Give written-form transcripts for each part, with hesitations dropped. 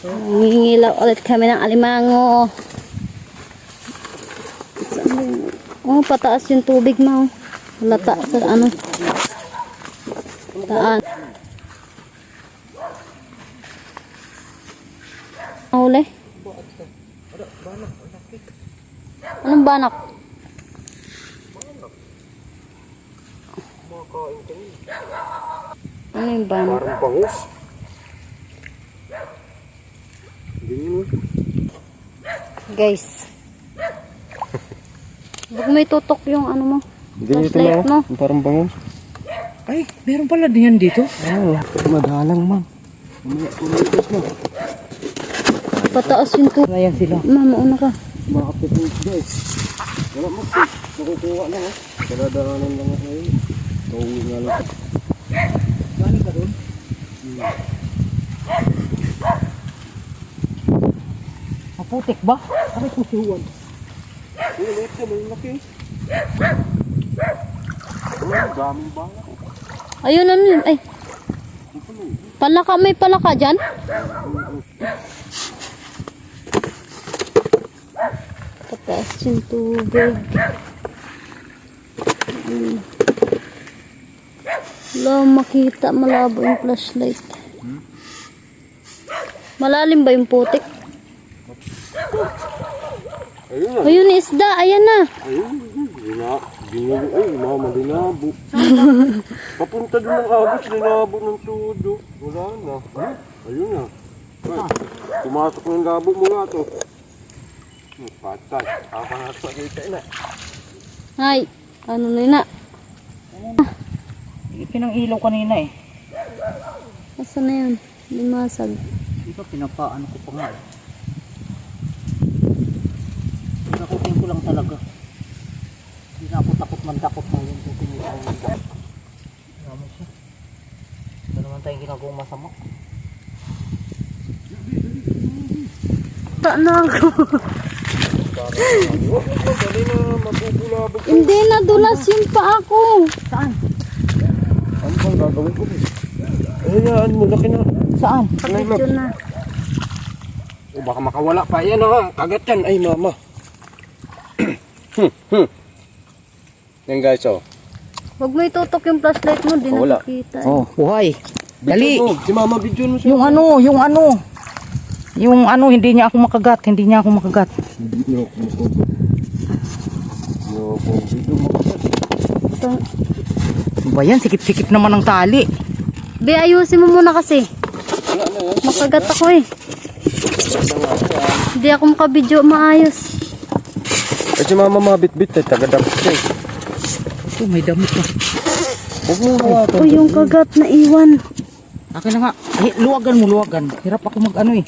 Nangingilaw ulit kami ng alimango. Oh, pataas yung tubig mo. Lata sa ano. Taan. Huli. Anong banak? Ano yung banak? Parang bangus. Ganyan. Guys. Huwag may tutok yung ano mo. Ganito Flashlight na. mo. Parang bangus. Ay, meron pala din yan dito. Oo. Madalang man. Kumitas mo. Pataas yung tubig. Ayan sila. Mama, una ka. Makapit mo guys. Wala mo. Nakukuha lang ha. Kadadaanan lang ako ngayon. Tawin nga lang. Galing ka doon? Maputik ba? Bakit mo sihuan? Ulit ka. May laki. Daming bala. Ayun, ano yun? Ay. Palaka, may palaka dyan? Pataas yung tubig. Wala makita, malabo yung flashlight. Malalim ba yung putik? Ayun na. Ayun, isda, ayan na. Ayun. Binulo. Ay, mama, dinabo. Papunta doon ng agos. Dinabo ng tudo. Wala na. Ayun na. Ay, pumasok ng labo mo nga to. Patay. Nakakapagkita na. Ay, ano na. Pinang ilaw kanina eh. Asa na yun? Limasag. Ito pinapaano ko pa nga. Nakutin ko lang talaga. Hindi na ako takot man takot na yun. Pinitaw yung dahil. Naman siya. Ito naman tayong ginagawang masama. Na ako. Dali na mabubulabog. Hindi na dulas yung pa ako. Saan? Ano bang gagawin ko? Ayun, mo laki na. Saan? Kapityo na. Oh, baka makawala pa. Yan ha. Kagat yan. Ay, mama. Yan guys, oh. Huwag mo itutok yung flashlight mo, di Wala. nakikita. Oh, buhay. Dali. Video mo. Si mama, video mo siya. Yung ano, hindi niya ako makagat. Hindi niya ako makagat. Video mo. Video mo. Ito. Ano ba yan? Sikip-sikip naman ang tali. Be, ayusin mo muna kasi. Wala na yan. Makagat ako eh. Hindi ako makabidyo maayos. Ay, si mama mabit-bit. Tagadapit siya eh. Ito, may damit na. Huwag mo hawakan. Uy, yung kagat na iwan. Akin na nga. Eh, luwagan mo, luwagan. Hirap ako mag-ano eh.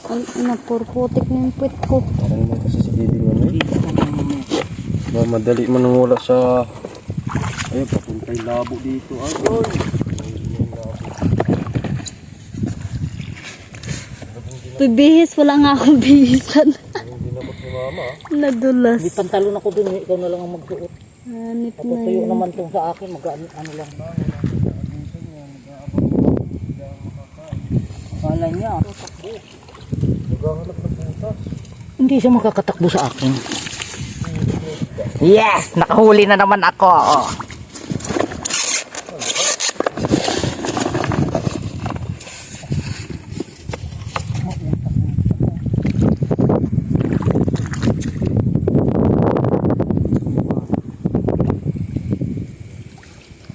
Ay, napurputik na yung puwet ko. Parang naman kasi si Didi mo eh. Madali man nang wala sa... Ay, papuntay labo dito. Agoy! Uy, bihis. Wala nga akong bihisan. Hindi na ni mama. Nadulas. May pantalon ako dun. Ikaw na lang ang magsuot. Hanip na Patutuyo yun. naman tong sa akin. Mag-ano lang. Kala niya. Naghahanap ng butas. Hindi siya makakatakbo sa akin. Yes! Nakahuli na naman ako. Oh.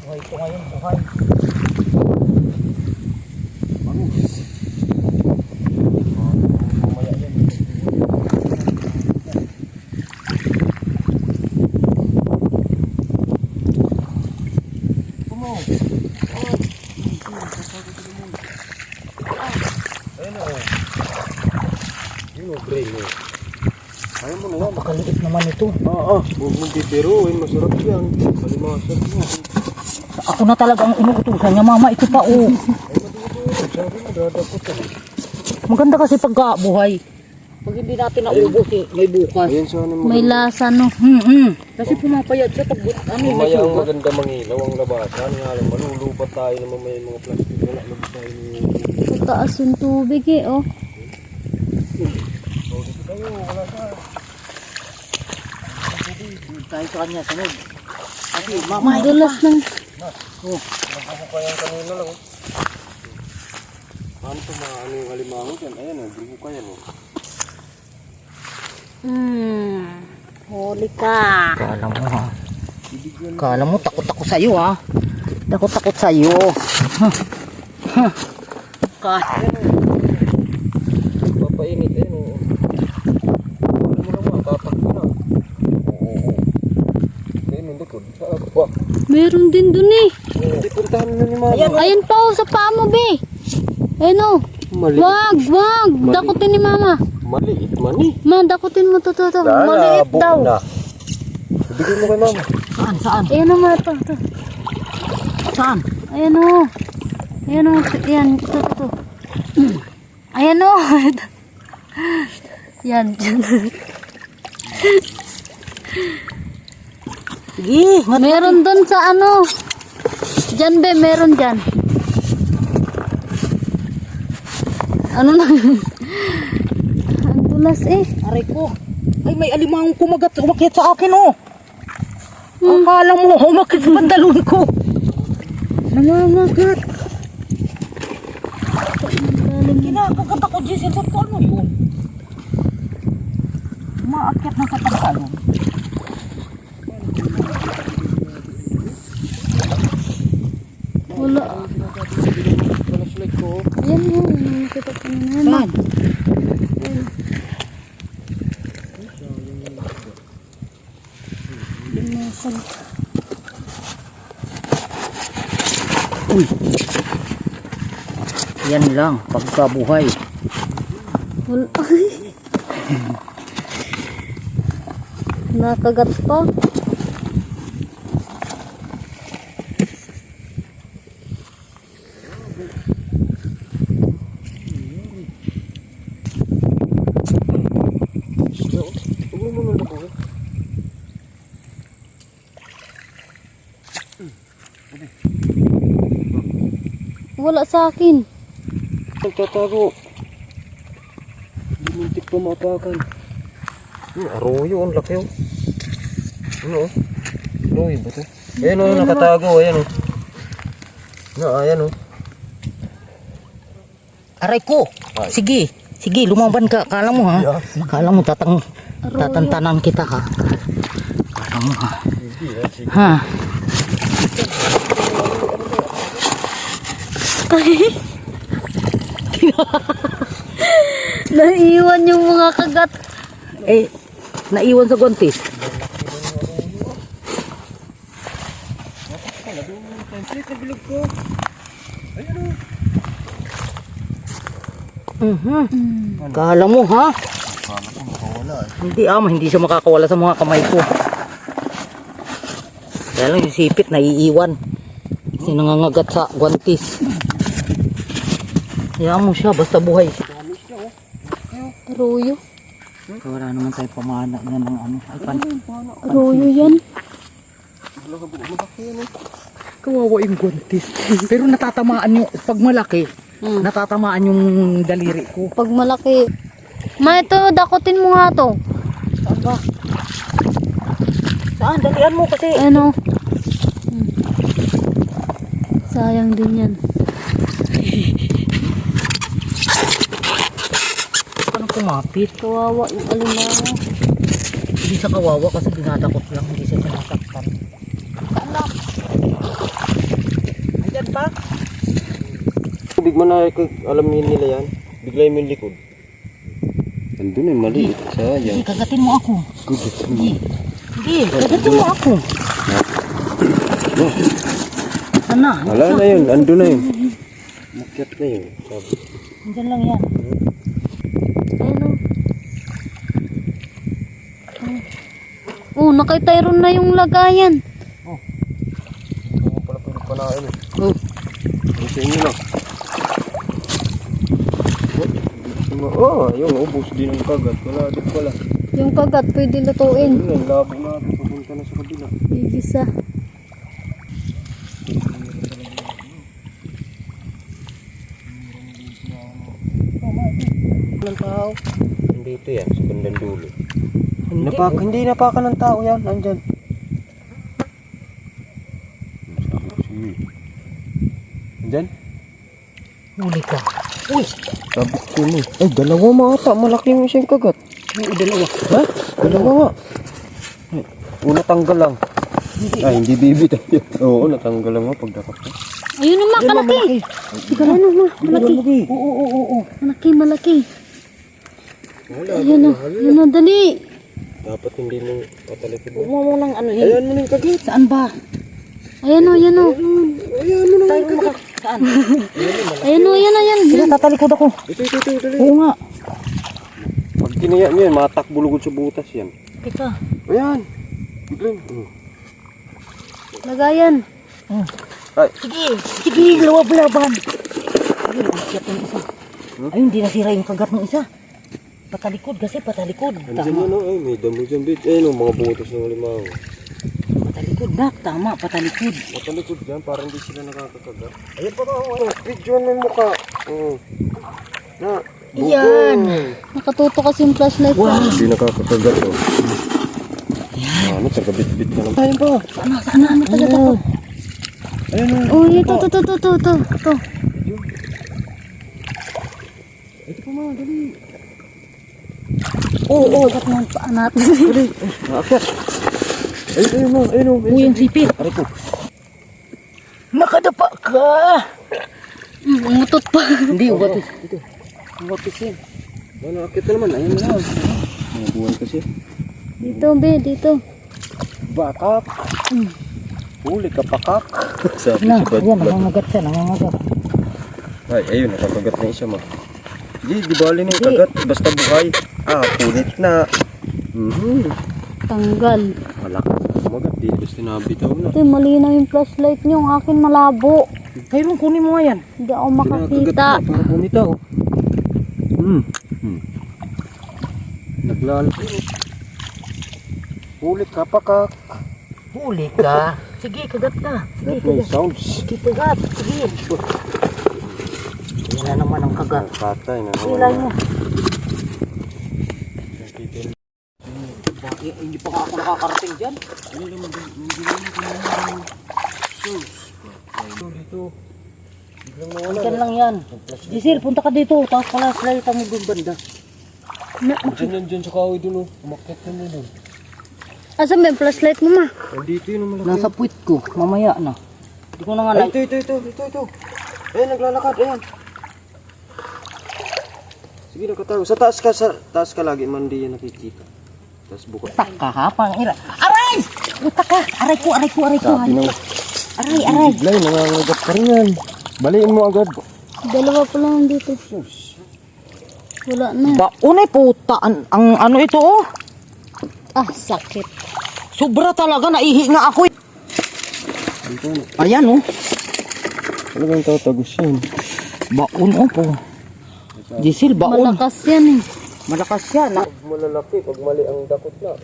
Buhay ko ngayon, buhay. Ayun o. Yun o, gray o. Ayaw mo na yan. Napakaliit naman ito. Huwag mong bibiruin. Masarap yan. Malimasarap mo. Ako na talaga ang inuutusan niya, mama. Ito pa, oh. Sabi mo, dadapot ka. Maganda kasi pagkabuhay. Pag hindi natin naubos, eh, may bukas. Ayun sana mo. May lasa, no? Kasi pumapayat siya pag ano, may Mamaya ang sugat. maganda mangilaw ang labasan. Nga lang, malulupat tayo naman may mga plastic. Wala na tayo. Pataas yung tubig eh, oh. Kayo, wala ka. Tayo sa kanya, sunod. Kasi mamay. Dulas ng... Nagbubukayan kanina lang. Paano ito ano yung alimango dyan? Ayan o, nagbubukayan o. Huli ka. Kala mo ha. Kala mo takot ako sa'yo ha. Takot sa'yo. Papainit eh no. Ano mo naman, tatakbo na. Oo. Ayun yung likod. Wah. Meron din dun eh. Hindi puntahan na ni Mama. Ayun pa oh, sa paa mo, be. Ayun oh. Maliit. Wag. Dakutin ni mama. Maliit man eh. Ma, dakutin mo to. Maliit daw. Ibigay mo kay Mama. Saan? Ayan o, ma, ito. Saan? Ayan o. Ayan o, yan. Ito. Ayan o. Yan. Sige. Meron doon sa ano. Diyan, be, meron dyan. Ano na? Ang dulas eh. Aray ko. Ay, may alimang kumagat. Umakyat sa akin oh. Akala mo, umakyat sa pantalon ko. Namamagat. Kinakagat ako, Giselle. Sabi ko, ano yun? Umaakyat na sa pantalon. Wala. Flashlight ko. Ayan o. Nakita ko na naman. Saan? Binasag. Uy. Yan lang, pagkabuhay. Wala. Nakagat pa. Huwag mo muna ako. Wala sa akin. Nagtatago. Bumuntik pa mapakan. Arroyo, ang laki oh. Ano oh? Arroyo ba ito? Ayan oh, nakatago. Ayan oh. Ayan oh. Aray ko. Sige. Sige, lumaban ka. Kala mo ha. Kala mo tatantanan kita ha. Kala mo ha. Ha. Naiwan yung mga kagat. Eh, naiwan sa gontis. Kala mo ha? Hindi siya makakawala sa mga kamay ko. Kaya lang yung sipit naiiwan. Kasi nangangagat sa guantis. Kaya mo siya, basta buhay. Arroyo. Wala naman tayo pamana na ng ano. Ay, Arroyo yan. kawawa yung guantis. Pero natatamaan yung, pag malaki, natatamaan yung daliri ko. Pag malaki. Ma, ito, dakutin mo nga to. Saan ba? Saan? Dalian mo kasi. Ano? Sayang din yan. Paano kumapit? Kawawa yung alimango. Hindi siya kawawa kasi dinadakot lang, hindi siya sinasaktan. Saan na? Andyan pa? Big man na alam nila yan. Bigla yung likod. Andun eh, maliit. Sayang. Sige, kagatin mo ako. Good. Sige, kagatin mo ako. Sana? Wala na yun, andun na yun. Makyat na yun. Sabi. Andyan lang yan. Ano? Oh, nakitayron na yung lagayan. Ano pala pinapanain eh. Oh. Ang sa inyo lang. Oh, yung ubos din ang kagat. Wala din pala. Yung kagat pwede lutuin. Ayun yan, labo natin. Papunta na sa kabila. Igisa. Ng tao. Dito yan, sa bandang dulo. Hindi. Hindi napakan ng tao yan, nandyan. Nandyan? Huli ka. Uy! Sabi ko mo. Ay, dalawa mga ata. Malaki yung isang kagat. Oo, dalawa. Ha? Dalawa nga. Ay, una tanggal lang. Ay, hindi bibit. Oo, natanggal lang nga pag dakap ko. Ayun na, kalaki. Siguro na, malaki. Oo. Malaki. Ayun na, yun na, dali. Dapat hindi mo patalikid Huwag mo. mo nang ano eh. Ayan mo na yung kagat. Saan ba? Ayan o. Ayan mo na yung kagat. Saan? Ayan. Sila, tatalikod ako. Ito, dali. Oo nga. Pag kinaya niyo yan, matakbulugod sa butas yan. Teka, Ayan. Biglang. lagayan. Ay, Sige, lawab-laban. Ayun, ang siyat ng isa. Ayun, di nasira yung kagat ng isa. Patalikod kasi, patalikod. andyan Tama. yan o. Ay, may damo dyan, bit. Ayun o, mga butas ng limaw. Patalikod, nak. Tama, patalikod. Matalikod dyan, parang hindi sila nakakakagat. Ayan pa ka, video mo yung mukha. Na, Yan. Nakatuto kasi yung flashlight sa hindi nakakakagat o. Ano, tagabit-bit ka naman. Ayun pa. Sana, ano talaga to? Ayun o. Oh, ito. Ito pa mga, dali. Oo, ba't nang paa natin? Naakyat. Ayun o. Uy, yung sipit. Aray ko. Nakadapa ka. Umutot pa. Hindi, ubatis. Ito. Ubatis yan. Naakyat na naman, ayun na. Mga buwan kasi. Dito, be, dito. Bakak. Huli ka pakak. Sabi Na, sa yan, nangangagat siya, nangangagat. Ay, ayun, nakakagat na isa ma. Di bali na yung kagat. Basta buhay. Punit na. Tanggal. Malakas na kumagat. Di basta nabitaw na. Ito, malinaw yung flashlight nyo. Ang akin malabo. Mayroon, kunin mo nga yan. Hindi ako Kinakagat makakita. na, para bumitaw. Naglalaki. Huli ka pakak. Huli ka. Sige, kagat ka. Sige, That may kagat. sounds. Sige, kagat. Sige. Yan na naman ang kagat. Katay na Sila naman. niya. Bakit hindi pa nga ako nakakarating dyan? Dito. Diyan lang yan. Giselle, punta ka dito. Tapos pala slide mo dun banda. Dyan sa kahoy dun o. Umakyat ka na dun. Asan ba yung flashlight mo, ma? Nandito yun ang malaki. Nasa puwit ko. Mamaya na. Hindi ko na nga Ay, ito. Ayan, naglalakad, ayan. Sige, nakatayo. Sa taas ka lagi, man di yan nakikita. Tapos buka. Utak ka ha, pangira. Aray! Utak ka! Aray ko! Sabi ng Aray! biglay, nangangagat pa rin yan. Baliin mo agad. Dalawa pa lang dito. Wala na. Unay puta. Ang ano ito oh. Ah, sakit. Sobra talaga. Naihi nga ako. Dito na. Ayan oh. Talagang tatagos yan. Baon oh po. Giselle, baon. Malakas yan eh. Malakas yan. Pag malalaki, pag mali ang dakot na,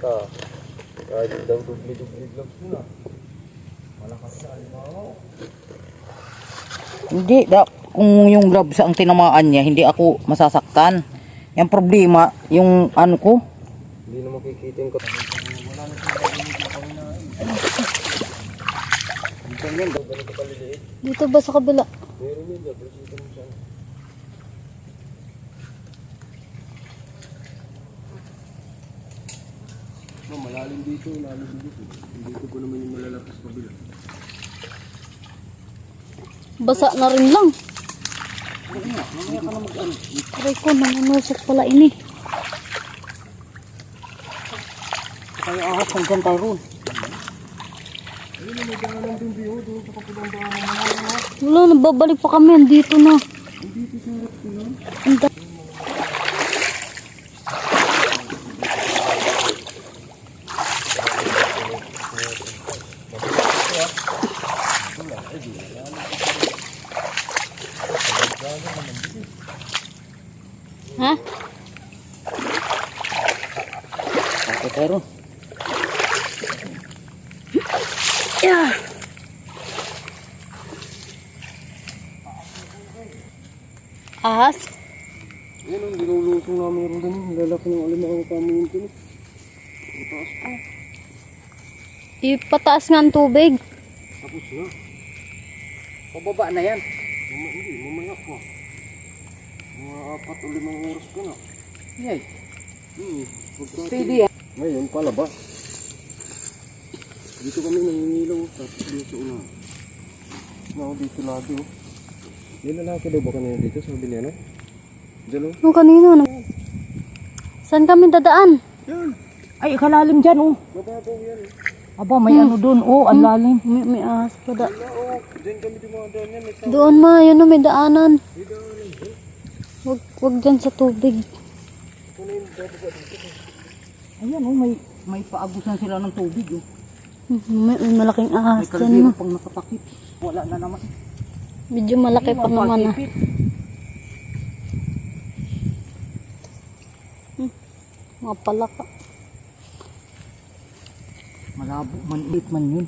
kahit daw dubli-dubli gloves mo na. Malakas na alimaw. Hindi. Kung yung gloves ang tinamaan niya, hindi ako masasaktan. Yung problema, yung ano ko. Hindi na makikita yung kapatid. Dito ba sa kabila? Meron yun, brusita mo siya. Malalim dito, lalim dito. Dito ko naman yung malalakas kabila. Basa na rin lang. Aray ko, nanunusok pala ini. Kaya ahas hanggang tayo ron. Wala, nababalik pa kami. Andito na. Anda. Ha? Ako tayo ron. Yeah. Ahas? Yan ang dinulutong namin rin ganun. Lalaki ng alimango kami yun ito. Mataas pa. Ipataas nga ang tubig. Tapos na. Pababa na yan. Hindi, mamaya pa. Mga 4 o 5 oras ka na. Yay. Pagka- Steady yan. Ngayon, palabas. Dito kami nangingilaw. Tapos dito sa una. Ako dito lagi. Yung lalaki daw ba kanina dito? Sabi niya, no? Diyan, no? Nung kanina. Saan kami dadaan? Yan. Ay, kalalim dyan, oh. Mababaw yan. Aba, may ano dun, oh, ang lalim. May ahas pa da. Wala, oh. Diyan kami dumadaan yan. May tao. Doon ma, yun o, may daanan. May daanan, eh. Wag dyan sa tubig. Ito na yung bababa dito. Ayan, oh, may paagusan sila ng tubig, oh. May malaking May ahas dyan kalbiro ma. pang nakatakip. Wala na naman. Medyo malaki pa naman ah. Mga palaka. Malabo, maniit man yun.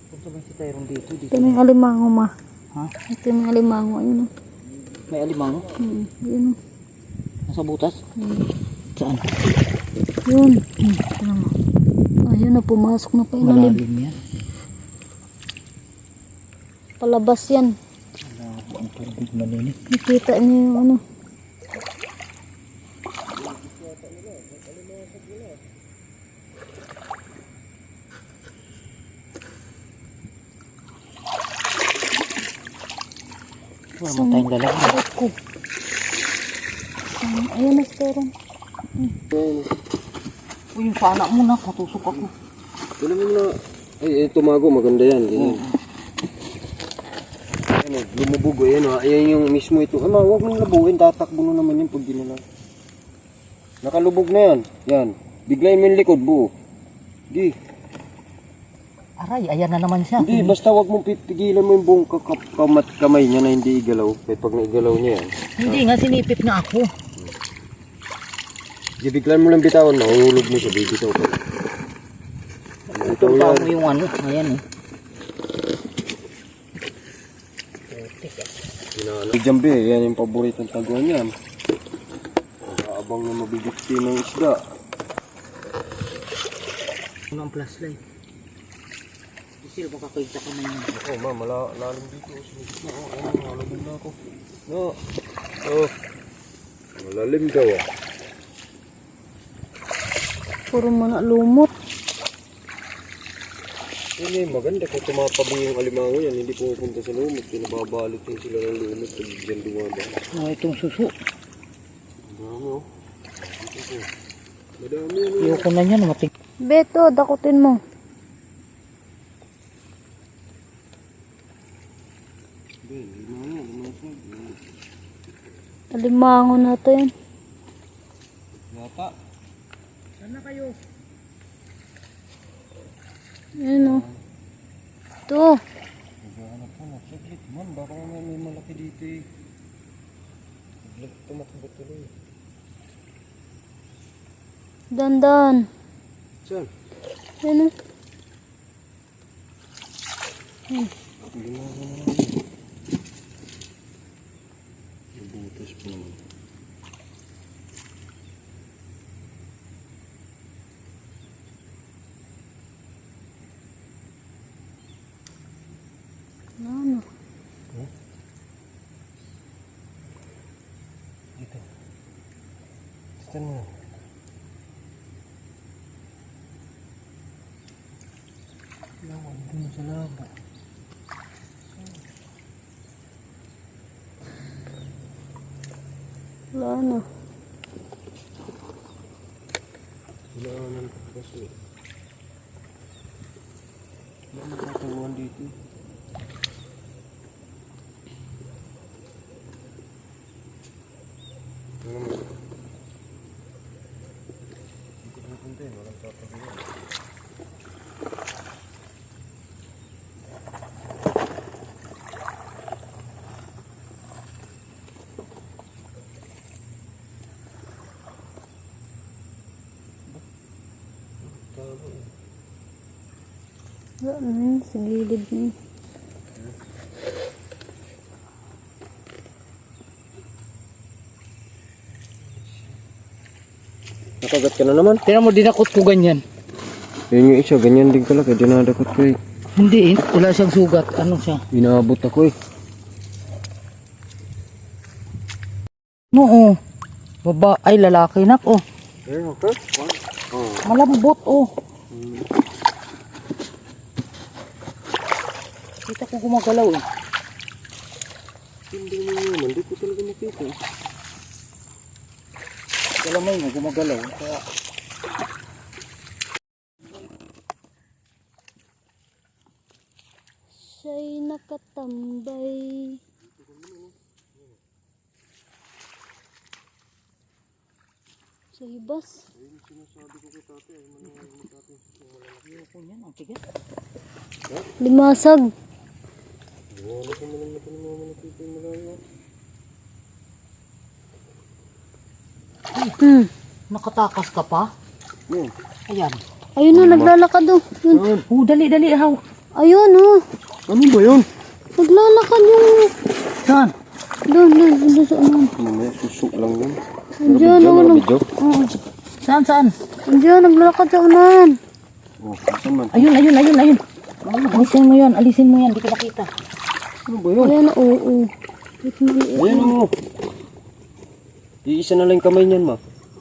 Kung saan si Tyrone dito, dito. Ito may alimango ma. Ha? Ito may alimango. Ayun o. May alimango? Yun o. Nasa butas? Saan? Yun. Tignan mo. Ayun na, pumasok na pa ilalim. Malalim yan. Palabas yan. Malabo ang tubig maninit. Nakita niyo yung ano. Wala mo tayong lalaki. Ako. Ayun na, Steron. Uy, yung sana mo na, katusok ako. Wala mo na. Ay, tumago. Maganda yan. Ganyan. Ano, lumubog. Ayan, ayan yung mismo ito. Ama, huwag mong labuin. Tatakbo na naman yan pag ginala. Nakalubog na yan. Yan. Biglayin mo yung likod, buo. Di. Aray, ayan na naman siya. Hindi, basta huwag mong pigilan mo yung buong kamay niya na hindi igalaw. Kahit pag naigalaw niya yan. Hindi nga, sinipit na ako. Di, biglayin mo lang bitawan. Mahulog mo siya. Bibitaw ka. Bitaw Ito yan. mo yung ano, ayan eh. Jambi, yan yung paboritong taguan niyan. Abang na mabibigti ng isda. Ano ang flashlight? Sino makakita ka man yan? Oo, ma, malalim dito. Oo, malalim na ako. No. Oh. Malalim daw ah. Puro mga lumot. Yun maganda kung tumapabi yung alimango yan, hindi pupunta sa lumot. Pinababalik din sila ng lumot pag dyan dumadaan. Itong suso. Madami oh. Madami yun. Ayoko na yan, matig. Beto, dakutin mo. Alimango na ito yan. Yata. Saan na kayo? Ayun o. Ito. Naghahanap ko na. Saglit man, baka may malaki dito eh. Saglit tumakbo tuloy. Dandan. Saan? Ayun o. Alimango na. Nabutas po. Ano? Dito. Saan mo? Lawan dun sa labo. Wala na. Sinaanan ko kasi. Wala nakataguan dito. Ano mo? Dito pupunta yun, walang tataguan. Wala na yun, sa gilid na yun. Nakagat ka na naman. Tingnan mo, dinakot ko ganyan. Yun yung isa, ganyan din talaga. Dinadakot ko eh. Hindi, wala siyang sugat. Ano siya? Inaabot ako eh. Oo. Baba, ay lalaki nak, oh. Eh, okay. Oh. Malambot, oh. Kita ko gumagalaw, eh. Hindi mo naman, hindi ko talaga nakita. Galamay mo, gumagalaw. Kaya, Siya'y nakatambay. Sa ibas. ayoko yan, ang tigas. Limasag. Nakatakas ka pa? Yun. Ayan. Ayun na, naglalakad oh. Yun. Oh, dali, dali, haw. Ayun oh. Ano ba yun? Naglalakad yung... Saan? Doon sa ano. Mamaya susuk lang yun. Andiyan, ano. Video? Oo. Saan, saan? Andiyan, naglalakad sa unahan. Oh, saan man? Ayun, ayun, ayun, ayun. Alisin mo yan, di ko nakita. Ano ba yun? Ayan, oo. Wait, maliit. Ayan o. Iisa na lang yung kamay niyan, ma.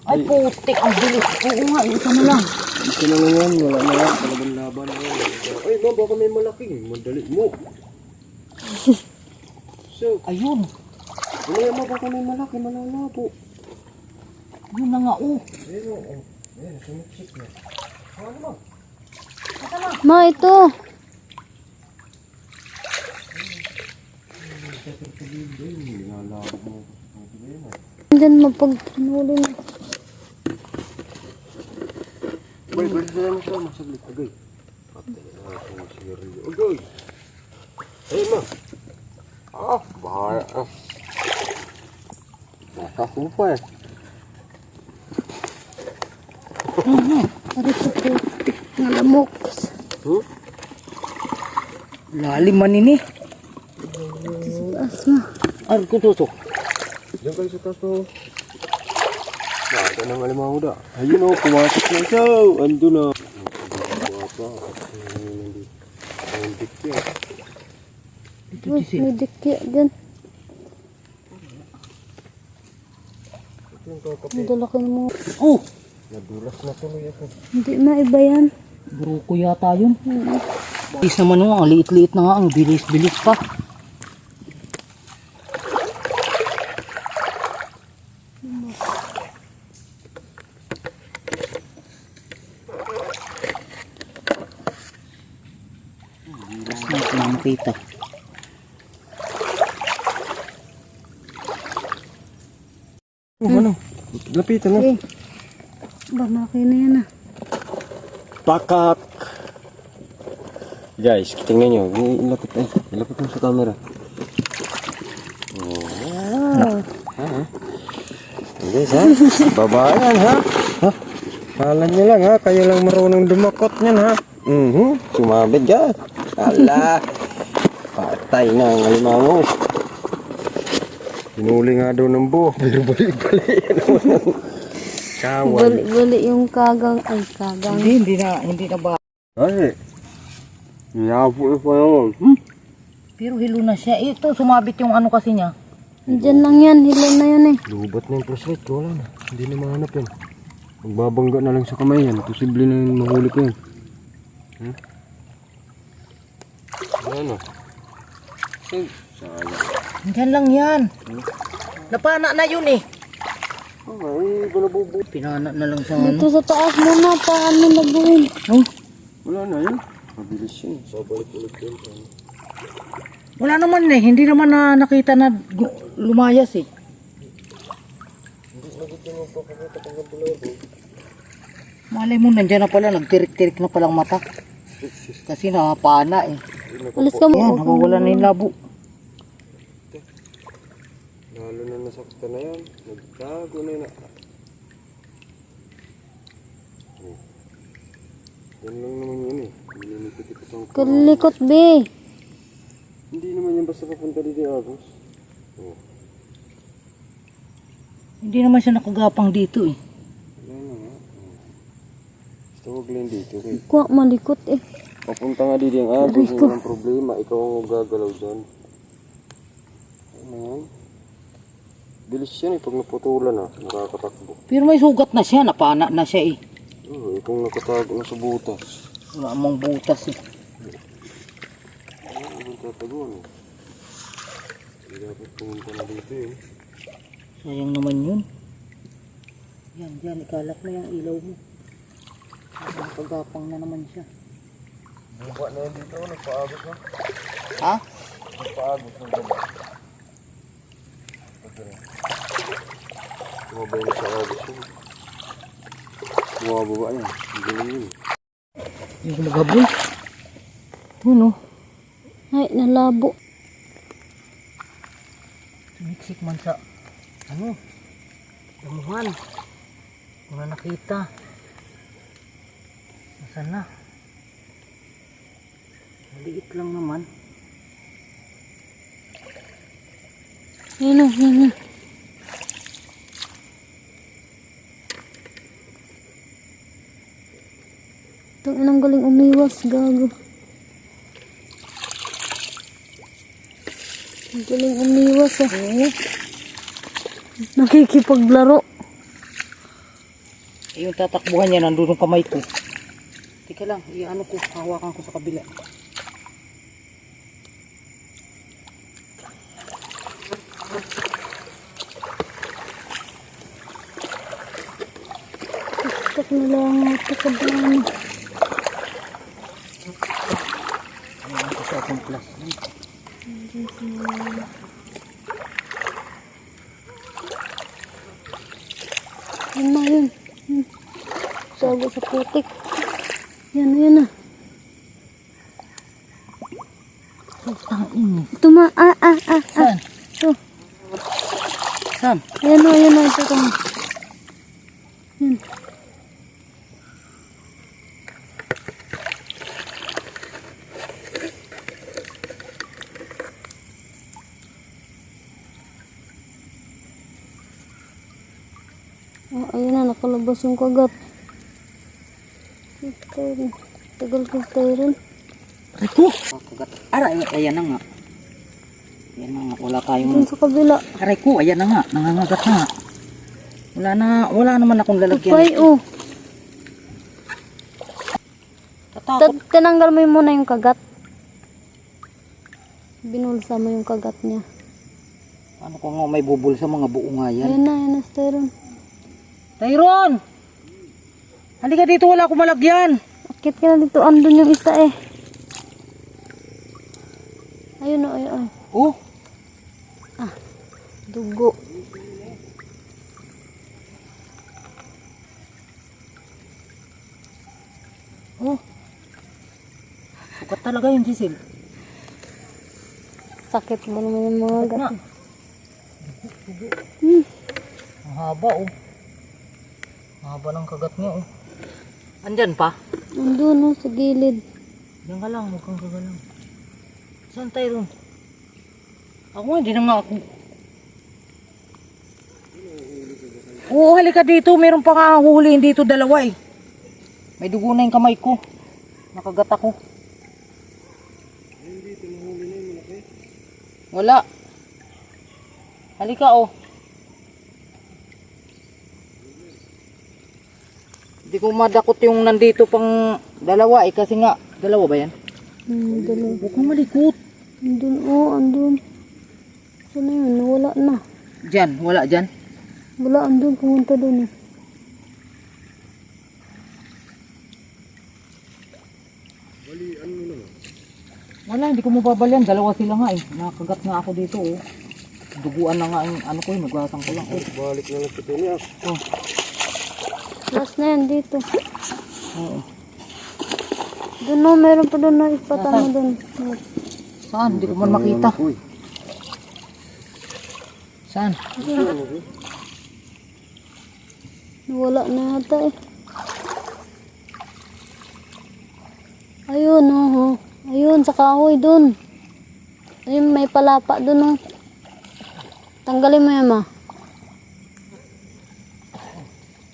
Ay, putik, ang bilis. Oo nga, isa na lang. Isa na lang yan. Wala na yan. Talagang laban na yan. Ay, ma, baka may malaking. Madali mo. So, Ayun, wala ma, baka may malaki. Malalabo. yun na nga, oh. Ayun o. Ayun, sumiksik na. Ano ba? Ma, ito. Nilalabo mo. Andiyan, mapag-tinuli na. Boy, balik na lang siya. Masaglit. Agay. Patay na ako ng sigarilyo. Agay. Ay, ma. Ah, bahala. Nakakupa eh. Ari sa putik na lamok. Lalim man ini. Sa taas ma. Ay, kutusok. Diyan kayo sa taas to. Nada ng alimango da. Ayun o, pumasok na siya. Ando na. Apa? Ang dikya. Dito, Uy, Jesse. may dikya dyan. Ito yung kakape. Ang dalaki ng mga... Oh, Nadulas na tuloy ako. Hindi na, iba yan. buruko yata yun. Bilis naman oh, ang liit-liit na nga, ang bilis-bilis pa. Hindi ko na makita. Oh, ano? Lapitan na. Eh. Ba, malaki na yan ah. Pakak! Guys, tingnan nyo. Ilapit mo sa camera. Wow. Guys ha? Babayan ha? Ha? Kala nyo lang ha? Kayo lang marunong dumakot nyan ha? Sumabit ka. Ala! Patay na ang alimango. Pinuli nga daw ng buho. Pero balik-balik. Kawan. Bali yung kagang. Ay, kagang. Hindi na ba? Ay! Yapo pa yun. Pero hilo na siya. Ito, sumabit yung ano kasi niya. Diyan lang yan. Hilo na yan eh. Lubat na yung flashlight ko. Wala na. Hindi na mahanap yan. Magbabangga na lang sa kamay yan. Posible na yung mahuli ko yan. Ano? Sayang. Diyan lang yan. Napana na yun eh. Ay, balabubo. Pinana na lang sa Dito ano. sa taas muna. Paano na buhin? Oh, Wala na yun. Mabilis yun. Sabalik ulit yun. wala naman eh. Hindi naman na nakita na lumayas eh. Malay mo, nandiyan na pala. Nagtirik-tirik na palang mata. Kasi nakapana eh. Alis ka mo. Ayan, nawawala na yung labo. Lalo na nasaktan na yan. Nagtago na yun. Yan lang naman yun eh. Ninikot-ikot ang Kalikot be. Hindi naman yan basta papunta dito yung Agos. Hindi naman siya nakagapang dito eh. Wala na nga. Huwag lang dito. Okay. Kuha, malikot eh. Papunta nga dito yung agos. Hindi ang problema. Ikaw ang gagalaw dyan. Ano yan? Bilis yan eh. Pag naputulan ah. Nakakatakbo. Pero may sugat na siya, napana na siya eh. Kung nakatago na sa butas. Wala amang butas eh. Ano tataguan eh. Hindi dapat pumunta na dito eh. Sayang naman yun. Yan, dyan, ikalak na yung ilaw mo. Nakagapang na naman siya. Buba na yan dito. Nagpaagos na. Ha? Nagpaagos ng gaba. Tumabay na sa agos yun. Bumababa yan. Hindi na yun. Yung gumagabol. Ito no. Ay, nalabo. Tumiksik man sa ano? Damuhan. Kung na nakita. Nasaan na? Maliit lang naman. Yan o, yan o. Itong inang galing umiwas, gago. Ang galing umiwas ah. Nakikipaglaro. Yung tatakbuhan niya, nandun yung kamay ko. Teka lang, iano ko, hawakan ko sa kabila. Tuk na lang ito kablaan. Ano ko sa akong plastic. Yan na yun. Sago sa putik. Yan na yan na. Ito ma. Saan? Ito. Saan? Yan na, yan na. Ito ito. Yan. Oh, ayun na, nakalabas yung kagat. Ito, tagal ko tayo rin. Rico! Kagat. Aray, ayan na nga. Ayan na nga, wala tayong... Dun sa kabila. Aray ko, ayan na nga, nangangagat na nga. Wala naman akong lalagyan. Upay, oh. Tatakot. Tinanggal mo muna yung kagat. Binulsa mo yung kagat niya. Ano ko nga, may bubul sa mga buo nga yan. Ayan na, Styron. Tyron! Halika dito, wala akong malagyan. Akit ka na dito, andun yung isa eh. Ayun o, ayun. Oh, Dugo. oh. Sukat talaga yun, Giselle. Sakit mo naman yung mga Na. gat. Ang haba, oh. Ang haba ng kagat niya, oh. Andyan pa? Andun o, sa gilid. Diyan ka lang, huwag kang gagalang. Saan tayo ron? Ako nga, hindi na nga ako. Oo, halika dito. Meron pa nga huhulihin dito, dalawa eh. May dugo na yung kamay ko. Nakagat ako. Wala. Halika, oh. Hindi ko madakot yung nandito pang dalawa eh. Kasi nga, dalawa ba yan? Dalawa. Huwag kang malikot. Andun o, andun. Saan na yun? Wala na. Diyan, wala dyan. Wala, andun. Pumunta dun eh. Wala, hindi ko mababalian. Dalawa sila nga eh. Nakagat nga ako dito oh. Duguan na nga yung ano ko eh. Naglasang ko lang. Oh. Balik na lang kita niya. Oh. Last na yan dito. Oo. Dun o, meron pa dun na ispatan mo dun. Saan? Hindi ko man makita. Saan? Wala na yata eh. Ayun oh. Ayun, sa kahoy dun. Ayun, may palapa dun oh. Tanggalin mo yan ma.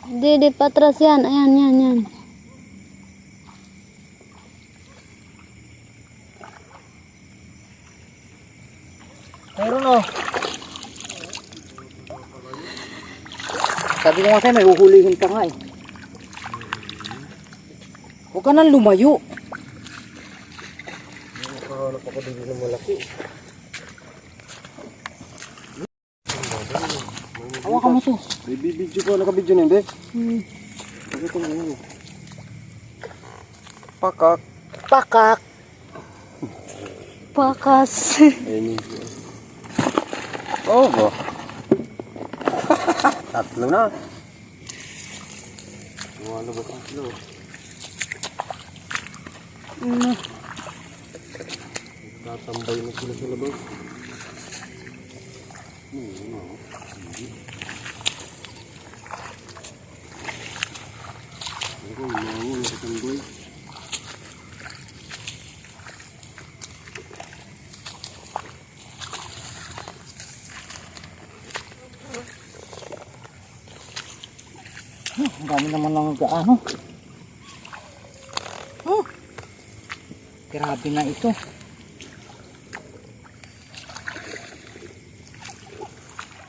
Hindi, patras yan. Ayan, yan. Meron oh. Sabi ko nga sa'yo, may uhulihin ka nga eh. Huwag ka nang lumayo. Nakahanap ako dito ng malaki. Hawakan mo to. May bibidyo ko. Nakabidyo na hindi? Pakita mo yun. Pakak. Pakak. Pakas. Ayun yun. Oo ba? Tatlo na. Lumalabas ang silo. Tatambay na sila sa labas. Ako, umango, nakatambay. Ang dami naman ng gaano. Grabe na ito.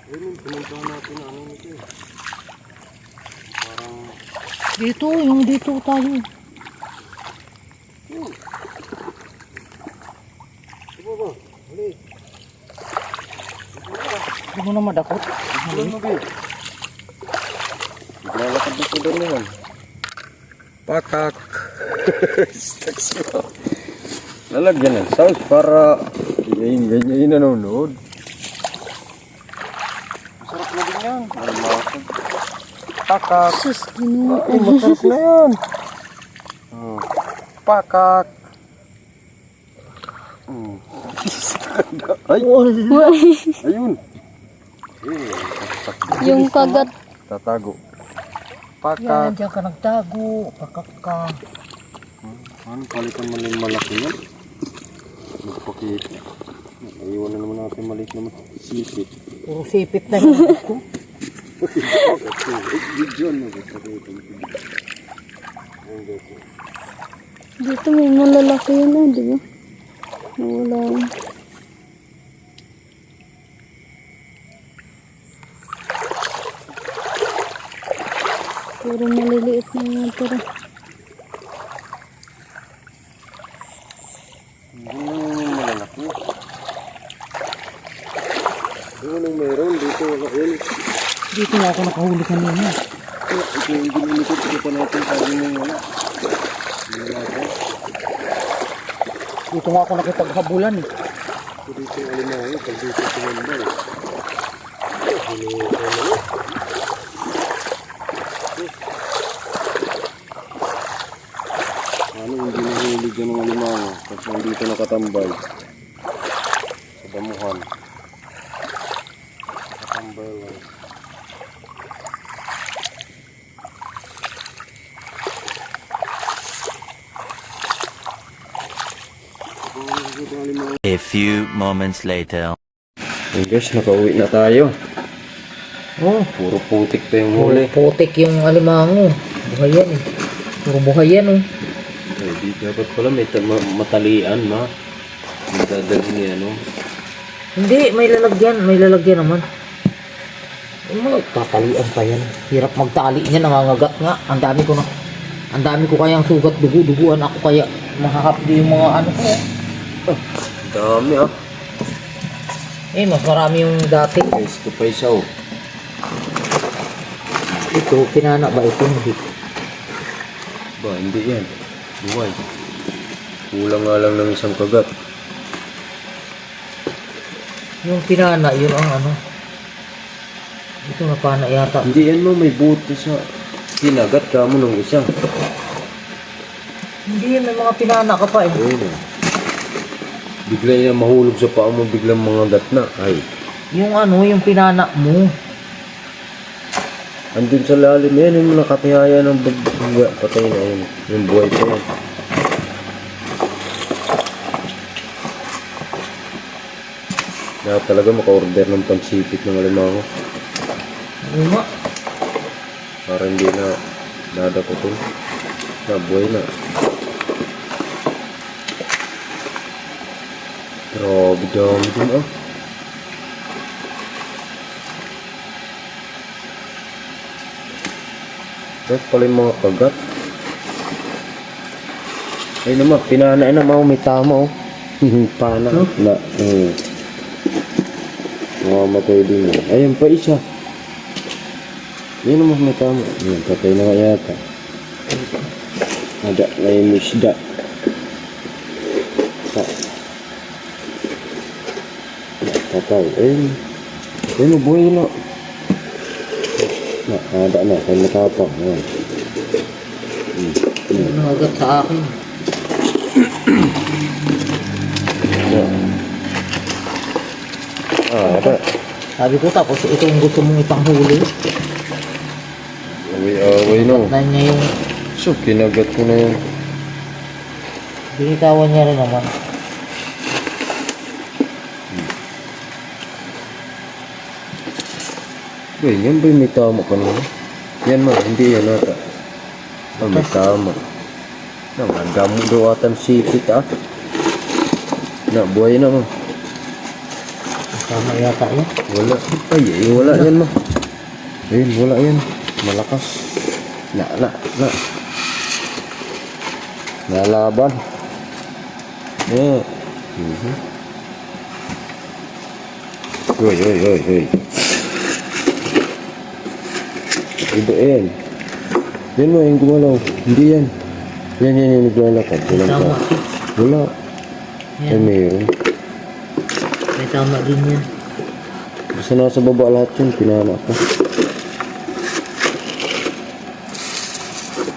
Ayun, pumuntahan natin na ano nito eh. Parang... Dito, yung dito tayo. Diba ba? Hali. Hindi mo na madakot. Ano mo ba? Naglalakad dito doon naman. Pakak. Stacks mo. Lalagyan ng sauce para ganyan nanonood. Masarap na din yan. Almasag. Pakak. Sus, ginawa. Ay, masarap na yan. Pakak. Ay, ayun. Yung kagat. Tatago. Yan, Pakak. diyan ka nagtago. Pakak ka. Ano, palitan mo yung malaki yan? Magpakita. Ayun na naman natin maliit naman. Sipit. Puro sipit na yun. Video na magpakita. Dito may malalaki yun oh, di ba? Nawala yun. Puro maliliit na yung tira. Malalaki. Doon ang meron. Dito wala yun. Dito na ako nakahuli kanina. Ito yung ginulikot. Ito pa natin sabi mo yung wala. Dito nga ako nakipaghabulan eh. Ito dito yung alimango. Pag dito tumambay. Ano hindi nahuli dyan ng alimango? Kasi dito nakatambay. Sa damuhan. Nakatambay lang. A few moments later. Hey guys, nakauwi na tayo. Oh, Puro putik pa yung puro huli. putik yung alimango. Buhay yan eh. Puro buhay yan oh. Ay, di dapat pala may matalian na. May dadalhin niya, no? Hindi, may lalagyan. May lalagyan naman. Tatalian pa yan. Hirap magtali niya, nangangagat nga. Ang dami ko kayang sugat, dugo-duguan ako kaya mahahapdi yung mga ano ko. Dami ah. Eh, mas marami yung dati. Face to face oh. Ito, pinana ba ito? Hindi. Ba, hindi yan. Buhay. Kulang nga lang ng isang kagat. Yung pinana, yun ang ano. Ito na pana yata. Hindi yan mo, may buto sa kinagat ka mo nung isa. Hindi, may mga pinana ka pa eh. Ayun eh. Bigla yan mahulog sa paa mo, biglang mga gat na. Ay, Yung ano, yung pinana mo. andun sa lalim yan, yung nakatihaya ng buhay. Patay na yun. Yung buhay pa yan. Kaya talaga maka-order ng pansipit ng alimango. Uma. Para hindi na nadakotong. Nabuhay na. Grabe dami dun ah. Ba't pala yung mga kagat? Ay naman, pinana na mga may tama oh. Pana. No? Na, mamamatay din yun. Ayun pa isa. Yun naman may tama. Yun, patay na nga yata. Ada na yung isda. Patay. Ayun. Ayun, mabuhay na. Ada na. Kaya matapang. Ayun. Nakagat sa akin. Ada. Sabi ko tapos ito yung gusto mong ipanghuli. Away na. Dahil niya yung So, kinagat ko na yun. binitawan niya rin naman. Uy, yan ba yung may tama ka na? Yan ma, hindi yan ata. Ah, may tama. Nangandamo daw atan sipit ah. Na, buhay na ma. Tama yata yan. Wala. Ay, wala yan ma. Ayun, wala yan. Malakas. Na. Nalaban. Yeah. Hoy. Iba yan. Yan mo, yung gumalaw. Hindi yan. Yan, yung naglalakad. Walang Tama. tao. Wala. Ay, Yan. mayroon. May tama din yan. Basta nasa baba lahat yun, pinana ko.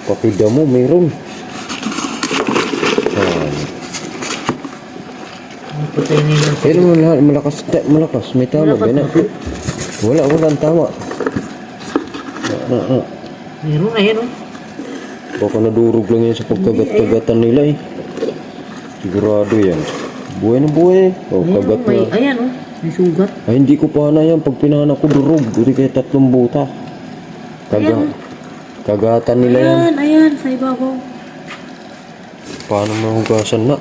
Pakida mo, mayroon. Ang patay nila. Ayun mo lahat, malakas. May tama, Malakas gana. na. Wala ang tama. Meron na yan oh. Baka nadurog lang yan sa pagkagat-kagatan nila eh. Sigurado yan. Buhay na buhay. O, Ayan, kagat may, na. ayan oh. May sugat. Ay, hindi ko pa na yan. Pag pinana ko, durog. Hindi kaya 3 buta. Ayan. Kagatan nila yan. Ayan, sa ibabaw. Paano mahugasan na?